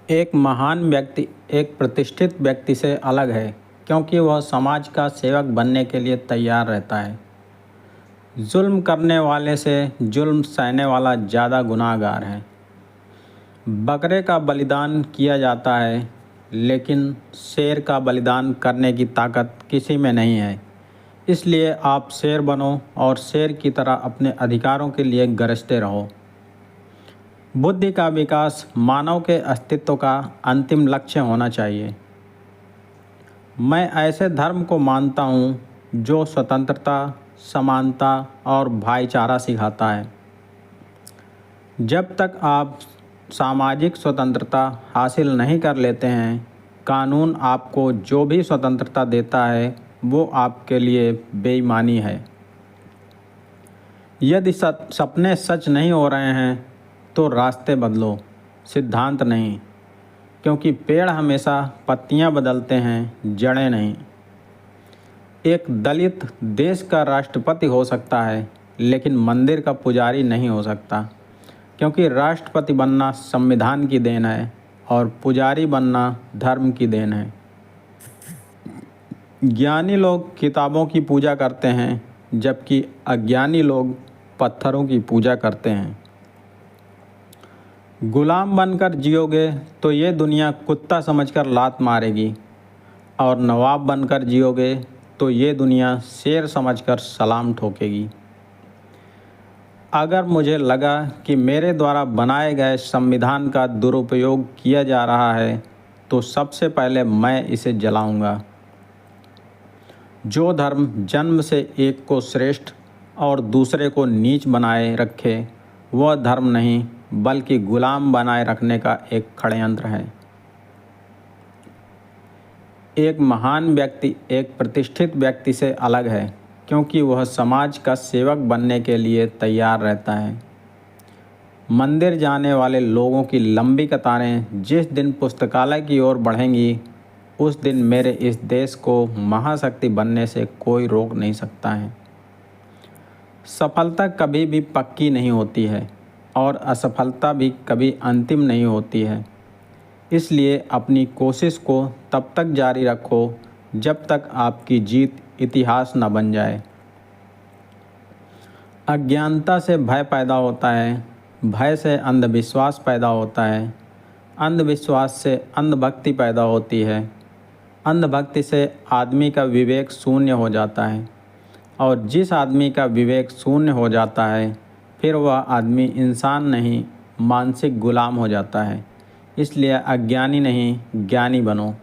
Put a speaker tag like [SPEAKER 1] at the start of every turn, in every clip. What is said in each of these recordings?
[SPEAKER 1] एक महान व्यक्ति एक प्रतिष्ठित व्यक्ति से अलग है क्योंकि वह समाज का सेवक बनने के लिए तैयार रहता है। जुल्म करने वाले से जुल्म सहने वाला ज़्यादा गुनाहगार है। बकरे का बलिदान किया जाता है लेकिन शेर का बलिदान करने की ताकत किसी में नहीं है। इसलिए आप शेर बनो और शेर की तरह अपने अधिकारों के लिए गरजते रहो। बुद्धि का विकास मानव के अस्तित्व का अंतिम लक्ष्य होना चाहिए। मैं ऐसे धर्म को मानता हूँ जो स्वतंत्रता, समानता और भाईचारा सिखाता है। जब तक आप सामाजिक स्वतंत्रता हासिल नहीं कर लेते हैं, कानून आपको जो भी स्वतंत्रता देता है वो आपके लिए बेईमानी है। यदि सपने सच नहीं हो रहे हैं तो रास्ते बदलो, सिद्धांत नहीं, क्योंकि पेड़ हमेशा पत्तियां बदलते हैं, जड़ें नहीं। एक दलित देश का राष्ट्रपति हो सकता है लेकिन मंदिर का पुजारी नहीं हो सकता, क्योंकि राष्ट्रपति बनना संविधान की देन है और पुजारी बनना धर्म की देन है। ज्ञानी लोग किताबों की पूजा करते हैं जबकि अज्ञानी लोग पत्थरों की पूजा करते हैं। गुलाम बनकर जियोगे तो ये दुनिया कुत्ता समझकर लात मारेगी और नवाब बनकर जियोगे तो ये दुनिया शेर समझकर सलाम ठोकेगी। अगर मुझे लगा कि मेरे द्वारा बनाए गए संविधान का दुरुपयोग किया जा रहा है तो सबसे पहले मैं इसे जलाऊंगा। जो धर्म जन्म से एक को श्रेष्ठ और दूसरे को नीच बनाए रखे वह धर्म नहीं बल्कि गुलाम बनाए रखने का एक षड्यंत्र है। एक महान व्यक्ति एक प्रतिष्ठित व्यक्ति से अलग है क्योंकि वह समाज का सेवक बनने के लिए तैयार रहता है। मंदिर जाने वाले लोगों की लंबी कतारें जिस दिन पुस्तकालय की ओर बढ़ेंगी उस दिन मेरे इस देश को महाशक्ति बनने से कोई रोक नहीं सकता है। सफलता कभी भी पक्की नहीं होती है और असफलता भी कभी अंतिम नहीं होती है। इसलिए अपनी कोशिश को तब तक जारी रखो जब तक आपकी जीत इतिहास न बन जाए। अज्ञानता से भय पैदा होता है, भय से अंधविश्वास पैदा होता है, अंधविश्वास से अंधभक्ति पैदा होती है, अंधभक्ति से आदमी का विवेक शून्य हो जाता है और जिस आदमी का विवेक शून्य हो जाता है फिर वह आदमी इंसान नहीं मानसिक गुलाम हो जाता है। इसलिए अज्ञानी नहीं ज्ञानी बनो।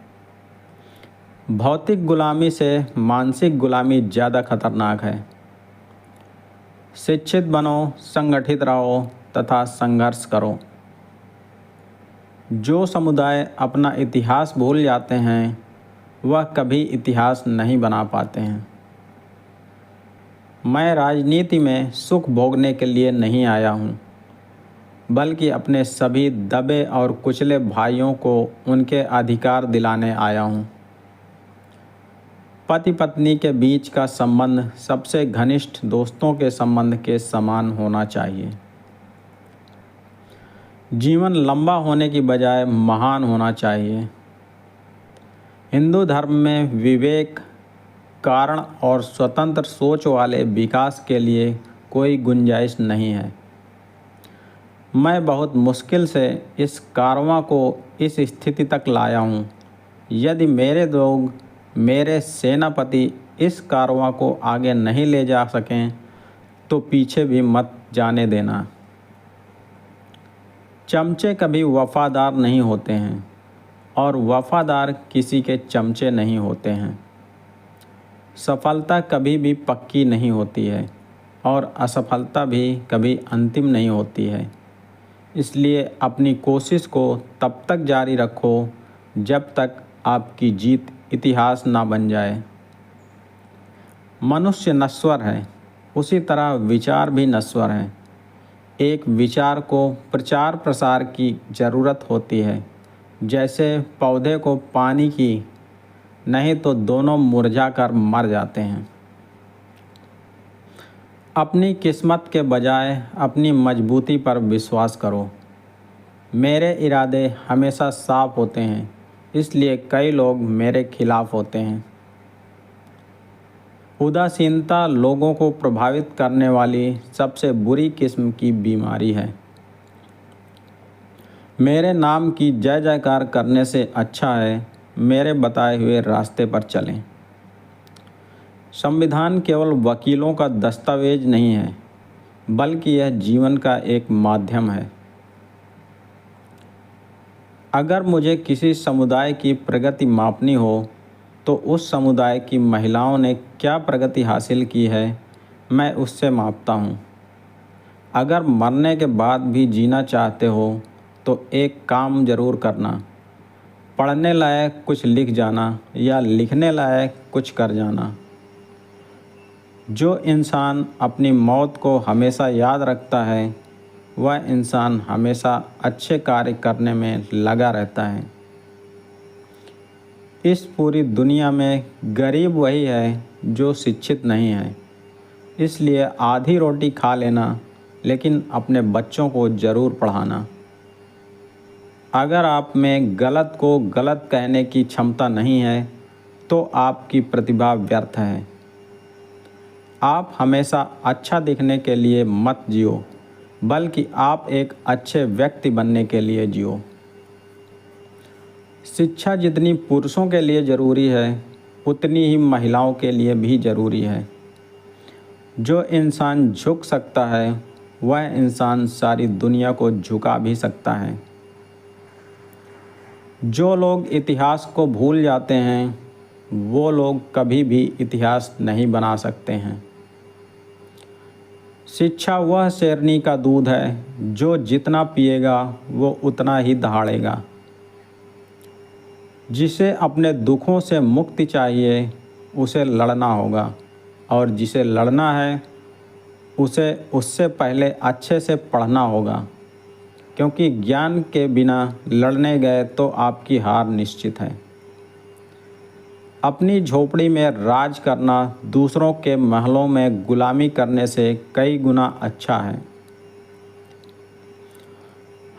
[SPEAKER 1] भौतिक गुलामी से मानसिक गुलामी ज़्यादा खतरनाक है। शिक्षित बनो, संगठित रहो तथा संघर्ष करो। जो समुदाय अपना इतिहास भूल जाते हैं वह कभी इतिहास नहीं बना पाते हैं। मैं राजनीति में सुख भोगने के लिए नहीं आया हूँ बल्कि अपने सभी दबे और कुचले भाइयों को उनके अधिकार दिलाने आया हूँ। पति पत्नी के बीच का संबंध सबसे घनिष्ठ दोस्तों के संबंध के समान होना चाहिए। जीवन लंबा होने की बजाय महान होना चाहिए। हिंदू धर्म में विवेक, कारण और स्वतंत्र सोच वाले विकास के लिए कोई गुंजाइश नहीं है। मैं बहुत मुश्किल से इस कारवां को इस स्थिति तक लाया हूँ। यदि मेरे लोग, मेरे सेनापति इस कारवां को आगे नहीं ले जा सकें तो पीछे भी मत जाने देना। चमचे कभी वफादार नहीं होते हैं और वफादार किसी के चमचे नहीं होते हैं। सफलता कभी भी पक्की नहीं होती है और असफलता भी कभी अंतिम नहीं होती है। इसलिए अपनी कोशिश को तब तक जारी रखो जब तक आपकी जीत इतिहास ना बन जाए। मनुष्य नश्वर है, उसी तरह विचार भी नश्वर हैं। एक विचार को प्रचार प्रसार की ज़रूरत होती है, जैसे पौधे को पानी की, नहीं तो दोनों मुरझा कर मर जाते हैं। अपनी किस्मत के बजाय अपनी मजबूती पर विश्वास करो। मेरे इरादे हमेशा साफ होते हैं, इसलिए कई लोग मेरे खिलाफ होते हैं। उदासीनता लोगों को प्रभावित करने वाली सबसे बुरी किस्म की बीमारी है। मेरे नाम की जय जयकार करने से अच्छा है मेरे बताए हुए रास्ते पर चलें। संविधान केवल वकीलों का दस्तावेज नहीं है, बल्कि यह जीवन का एक माध्यम है। अगर मुझे किसी समुदाय की प्रगति मापनी हो तो उस समुदाय की महिलाओं ने क्या प्रगति हासिल की है, मैं उससे मापता हूँ। अगर मरने के बाद भी जीना चाहते हो तो एक काम ज़रूर करना, पढ़ने लायक कुछ लिख जाना या लिखने लायक कुछ कर जाना। जो इंसान अपनी मौत को हमेशा याद रखता है, वह इंसान हमेशा अच्छे कार्य करने में लगा रहता है। इस पूरी दुनिया में गरीब वही है जो शिक्षित नहीं है, इसलिए आधी रोटी खा लेना, लेकिन अपने बच्चों को ज़रूर पढ़ाना। अगर आप में गलत को गलत कहने की क्षमता नहीं है तो आपकी प्रतिभा व्यर्थ है। आप हमेशा अच्छा दिखने के लिए मत जियो, बल्कि आप एक अच्छे व्यक्ति बनने के लिए जियो। शिक्षा जितनी पुरुषों के लिए ज़रूरी है, उतनी ही महिलाओं के लिए भी ज़रूरी है। जो इंसान झुक सकता है, वह इंसान सारी दुनिया को झुका भी सकता है। जो लोग इतिहास को भूल जाते हैं, वो लोग कभी भी इतिहास नहीं बना सकते हैं। शिक्षा वह शेरनी का दूध है जो जितना पिएगा वो उतना ही दहाड़ेगा। जिसे अपने दुखों से मुक्ति चाहिए, उसे लड़ना होगा, और जिसे लड़ना है उसे उससे पहले अच्छे से पढ़ना होगा, क्योंकि ज्ञान के बिना लड़ने गए तो आपकी हार निश्चित है। अपनी झोपड़ी में राज करना दूसरों के महलों में गुलामी करने से कई गुना अच्छा है।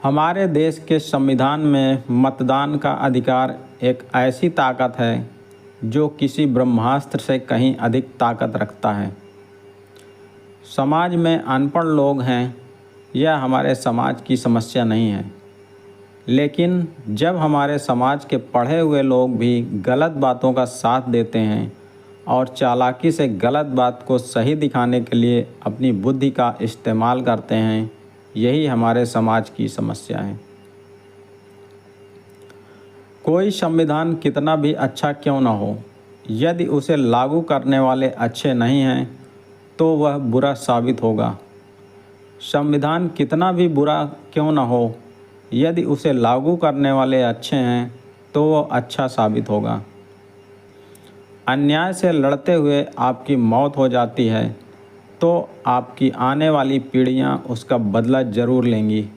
[SPEAKER 1] हमारे देश के संविधान में मतदान का अधिकार एक ऐसी ताकत है जो किसी ब्रह्मास्त्र से कहीं अधिक ताकत रखता है। समाज में अनपढ़ लोग हैं, यह हमारे समाज की समस्या नहीं है, लेकिन जब हमारे समाज के पढ़े हुए लोग भी गलत बातों का साथ देते हैं और चालाकी से गलत बात को सही दिखाने के लिए अपनी बुद्धि का इस्तेमाल करते हैं, यही हमारे समाज की समस्या है। कोई संविधान कितना भी अच्छा क्यों न हो, यदि उसे लागू करने वाले अच्छे नहीं हैं तो वह बुरा साबित होगा। संविधान कितना भी बुरा क्यों न हो, यदि उसे लागू करने वाले अच्छे हैं तो वो अच्छा साबित होगा। अन्याय से लड़ते हुए आपकी मौत हो जाती है तो आपकी आने वाली पीढ़ियां उसका बदला ज़रूर लेंगी।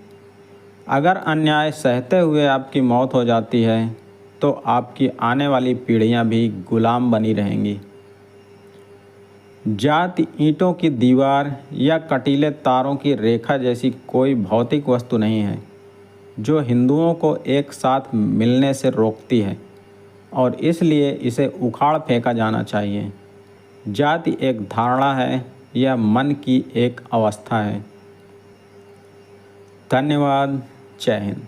[SPEAKER 1] अगर अन्याय सहते हुए आपकी मौत हो जाती है तो आपकी आने वाली पीढ़ियां भी गुलाम बनी रहेंगी। जाति ईंटों की दीवार या कटीले तारों की रेखा जैसी कोई भौतिक वस्तु नहीं है जो हिंदुओं को एक साथ मिलने से रोकती है, और इसलिए इसे उखाड़ फेंका जाना चाहिए। जाति एक धारणा है, यह मन की एक अवस्था है। धन्यवाद। जय हिंद।